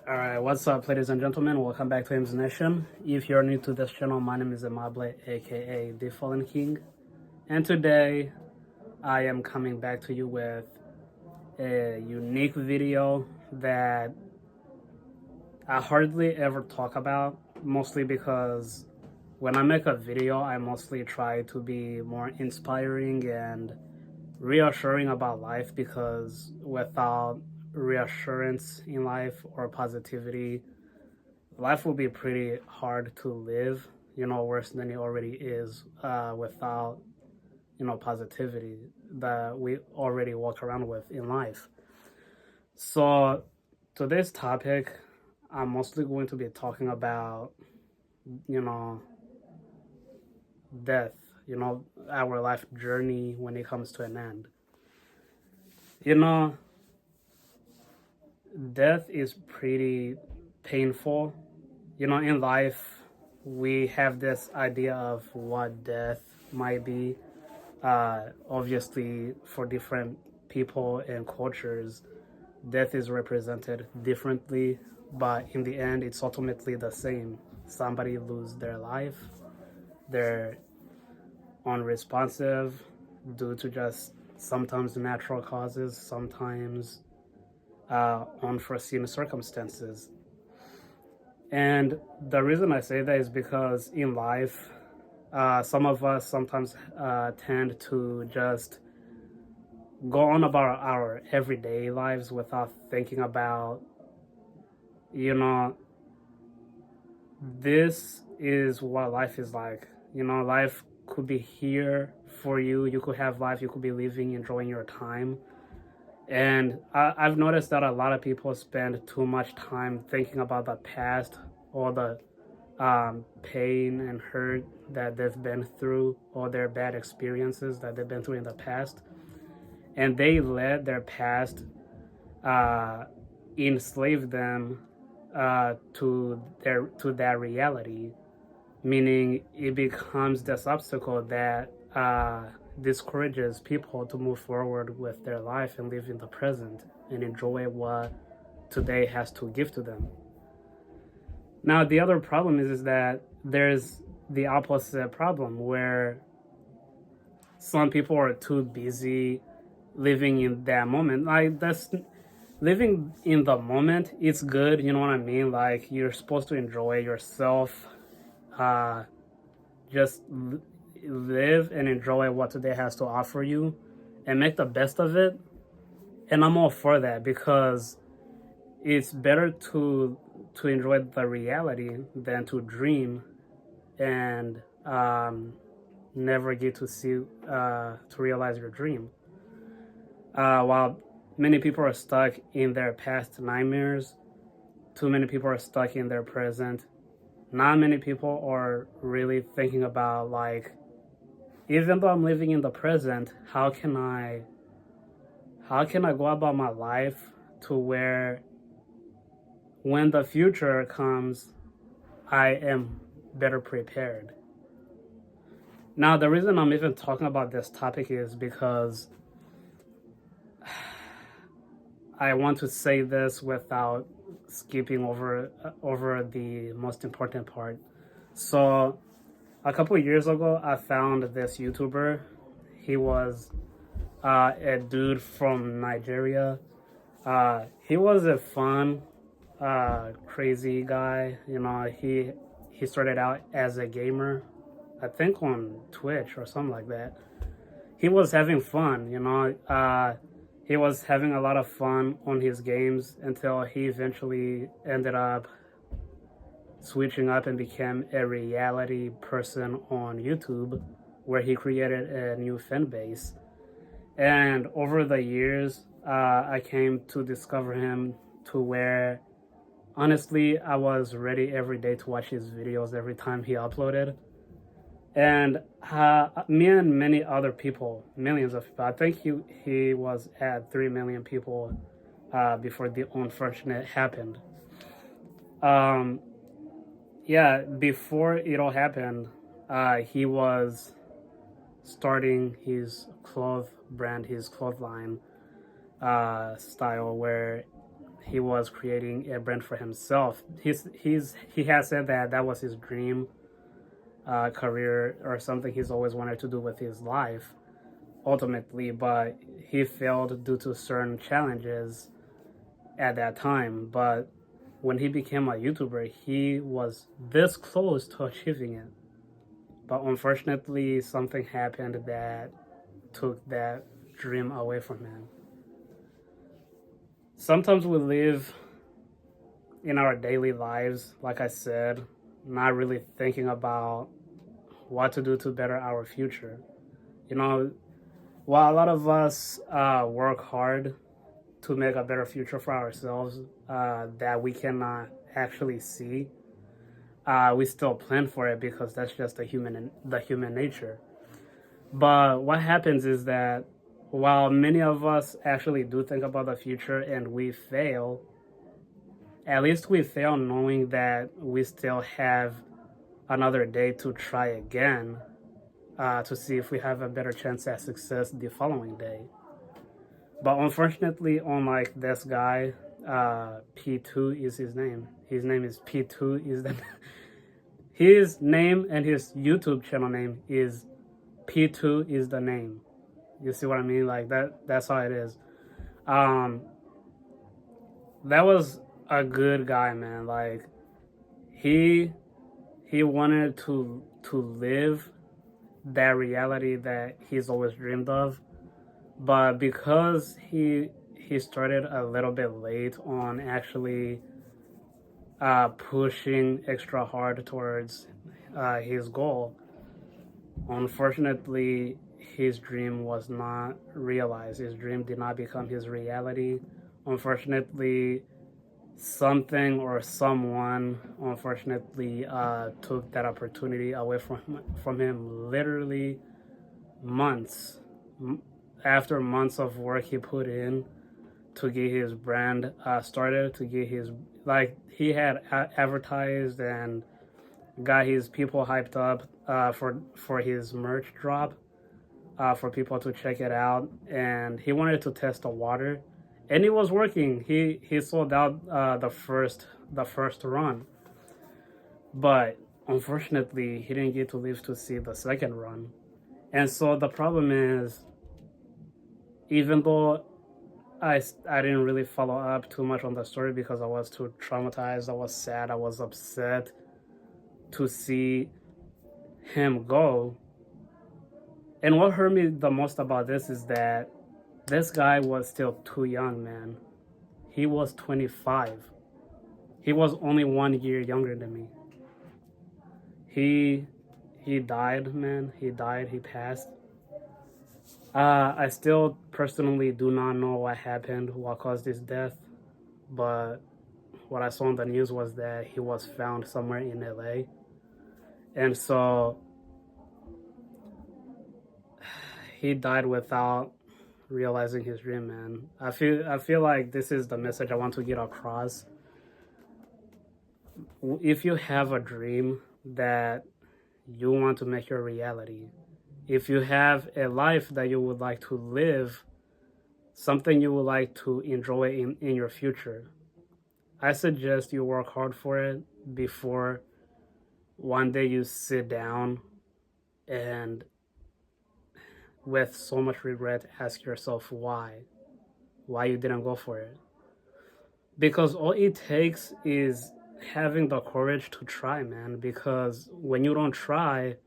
Alright, what's up, ladies and gentlemen? Welcome back to Hymns Nation. If you're new to this channel, my name is Amable, aka The Fallen King. And today, I am coming back to you with a unique video that I hardly ever talk about, mostly because when I make a video, I mostly try to be more inspiring and reassuring about life, because without reassurance in life or positivity, life will be pretty hard to live, worse than it already is, without, positivity that we already walk around with in life. So today's topic, I'm mostly going to be talking about, you know, death, our life journey when it comes to an end. Death is pretty painful. In life, we have this idea of what death might be. Obviously, for different people and cultures, death is represented differently, but in the end, it's ultimately the same. Somebody lose their life, they're unresponsive due to just sometimes natural causes, sometimes unforeseen circumstances. And the reason I say that is because in life, some of us sometimes tend to just go on about our everyday lives without thinking about, this is what life is like. Life could be here for you. You could have life, you could be living, enjoying your time. And I've noticed that a lot of people spend too much time thinking about the past, or the pain and hurt that they've been through, or their bad experiences that they've been through in the past. And they let their past enslave them to that reality, meaning it becomes this obstacle that discourages people to move forward with their life and live in the present and enjoy what today has to give to them. Now, the other problem is that there's the opposite problem, where some people are too busy living in that moment. Like, that's living in the moment, it's good, you know what I mean? Like, you're supposed to enjoy yourself, just live and enjoy what today has to offer you and make the best of it. And I'm all for that, because it's better to enjoy the reality than to dream and never get to see to realize your dream. While many people are stuck in their past nightmares, too many people are stuck in their present. Not many people are really thinking about, like, even though I'm living in the present, how can I go about my life to where when the future comes, I am better prepared. Now, the reason I'm even talking about this topic is because I want to say this without skipping over the most important part. So a couple of years ago, I found this YouTuber. He was a dude from Nigeria. He was a fun, crazy guy. He started out as a gamer, I think on Twitch or something like that. He was having fun, he was having a lot of fun on his games until he eventually ended up switching up and became a reality person on YouTube, where he created a new fan base. And over the years, I came to discover him to where, honestly, I was ready every day to watch his videos every time he uploaded. And me and many other people, millions of people, I think he was at 3 million people before the unfortunate happened. Before it all happened, he was starting his cloth brand, his cloth line style, where he was creating a brand for himself. He has said that that was his dream career or something he's always wanted to do with his life ultimately, but he failed due to certain challenges at that time. But when he became a YouTuber, he was this close to achieving it. But unfortunately, something happened that took that dream away from him. Sometimes we live in our daily lives, like I said, not really thinking about what to do to better our future. You know, while a lot of us work hard to make a better future for ourselves that we cannot actually see, we still plan for it because that's just the human nature. But what happens is that while many of us actually do think about the future and we fail, at least we fail knowing that we still have another day to try again to see if we have a better chance at success the following day. But unfortunately, unlike this guy, P2 is his name. His name is P2 is the his name, and his YouTube channel name is P2 is the name. You see what I mean? Like that's how it is. That was a good guy, man. Like he wanted to live that reality that he's always dreamed of, but because he started a little bit late on actually pushing extra hard towards his goal, unfortunately his dream was not realized. His dream did not become his reality. Unfortunately, something or someone unfortunately took that opportunity away from him. Literally months after months of work he put in to get his brand started, to get his, like, he had advertised and got his people hyped up for his merch drop, for people to check it out, and he wanted to test the water, and it was working. He sold out the first run, but unfortunately he didn't get to live to see the second run. And so the problem is, even though I didn't really follow up too much on the story because I was too traumatized, I was sad, I was upset to see him go. And what hurt me the most about this is that this guy was still too young, man. He was 25. He was only 1 year younger than me. He died, man. He died. He passed. I still personally do not know what happened, what caused his death. But what I saw on the news was that he was found somewhere in LA. And so he died without realizing his dream, man. I feel like this is the message I want to get across. If you have a dream that you want to make your reality, if you have a life that you would like to live, something you would like to enjoy in your future, I suggest you work hard for it before one day you sit down and with so much regret ask yourself why you didn't go for it. Because all it takes is having the courage to try, man. Because when you don't try,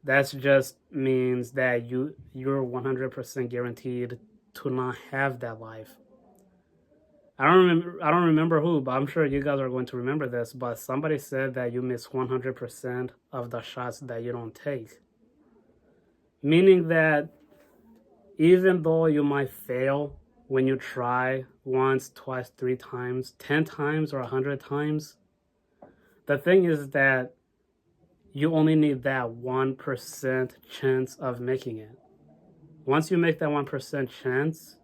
that just means that you're 100% guaranteed to not have that life. I don't remember who, but I'm sure you guys are going to remember this, but somebody said that you miss 100% of the shots that you don't take. Meaning that even though you might fail when you try once, twice, 3 times, 10 times, or 100 times, the thing is that you only need that 1% chance of making it. Once you make that 1% chance,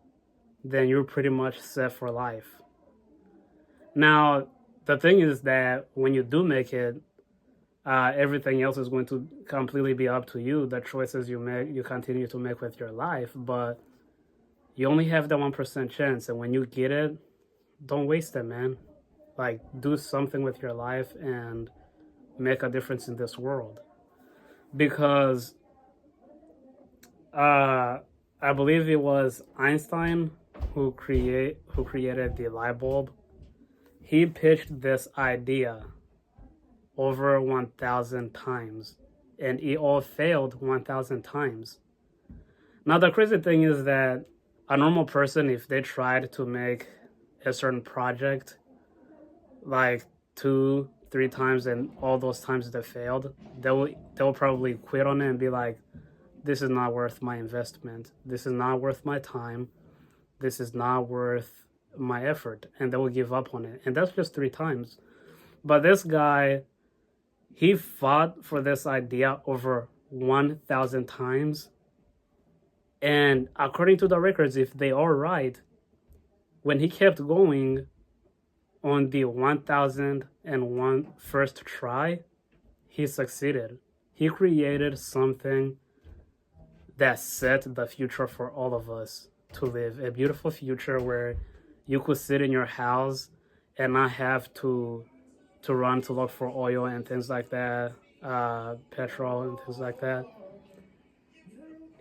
then you're pretty much set for life. Now, the thing is that when you do make it, everything else is going to completely be up to you. The choices you make, you continue to make with your life, but you only have that 1% chance. And when you get it, don't waste it, man. Like, do something with your life and make a difference in this world. Because I believe it was Einstein who created the light bulb. He pitched this idea over 1,000 times, and it all failed 1,000 times. Now the crazy thing is that a normal person, if they tried to make a certain project like 2, 3 times, and all those times they failed, they'll probably quit on it and be like, this is not worth my investment. This is not worth my time. This is not worth my effort. And they will give up on it. And that's just 3 times. But this guy, he fought for this idea over 1,000 times. And according to the records, if they are right, when he kept going on the 1,001 first try, he succeeded. He created something that set the future for all of us to live. A beautiful future where you could sit in your house and not have to run to look for oil and things like that, petrol and things like that.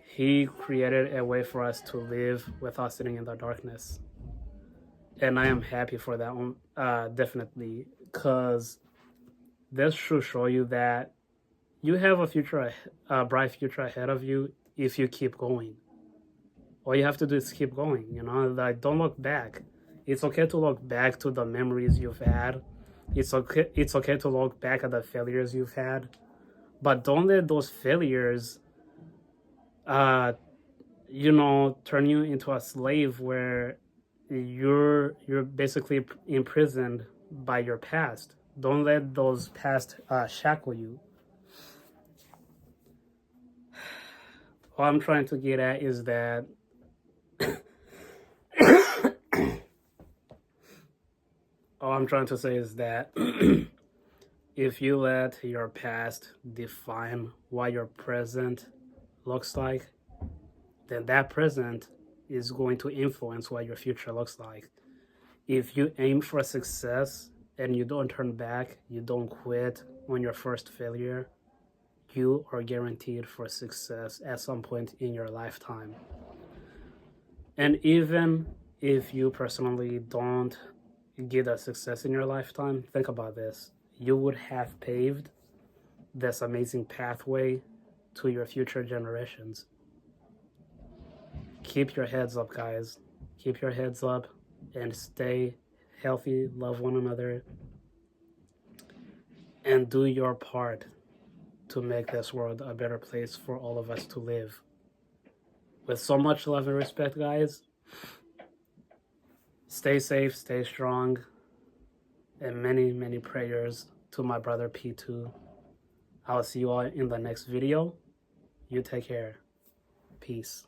He created a way for us to live without sitting in the darkness. And I am happy for that one, definitely, because this should show you that you have a bright future ahead of you if you keep going. All you have to do is keep going, like, don't look back. It's okay to look back to the memories you've had. It's okay to look back at the failures you've had, but don't let those failures turn you into a slave where you're basically imprisoned by your past. Don't let those past shackle you. What I'm trying to get at is that all I'm trying to say is that if you let your past define what your present looks like, then that present is going to influence what your future looks like. If you aim for success and you don't turn back, you don't quit on your first failure, you are guaranteed for success at some point in your lifetime. And even if you personally don't get that success in your lifetime, think about this. You would have paved this amazing pathway to your future generations. Keep your heads up, guys. Keep your heads up and stay healthy, love one another, and do your part to make this world a better place for all of us to live. With so much love and respect, guys, stay safe, stay strong, and many, many prayers to my brother P2. I'll see you all in the next video. You take care. Peace.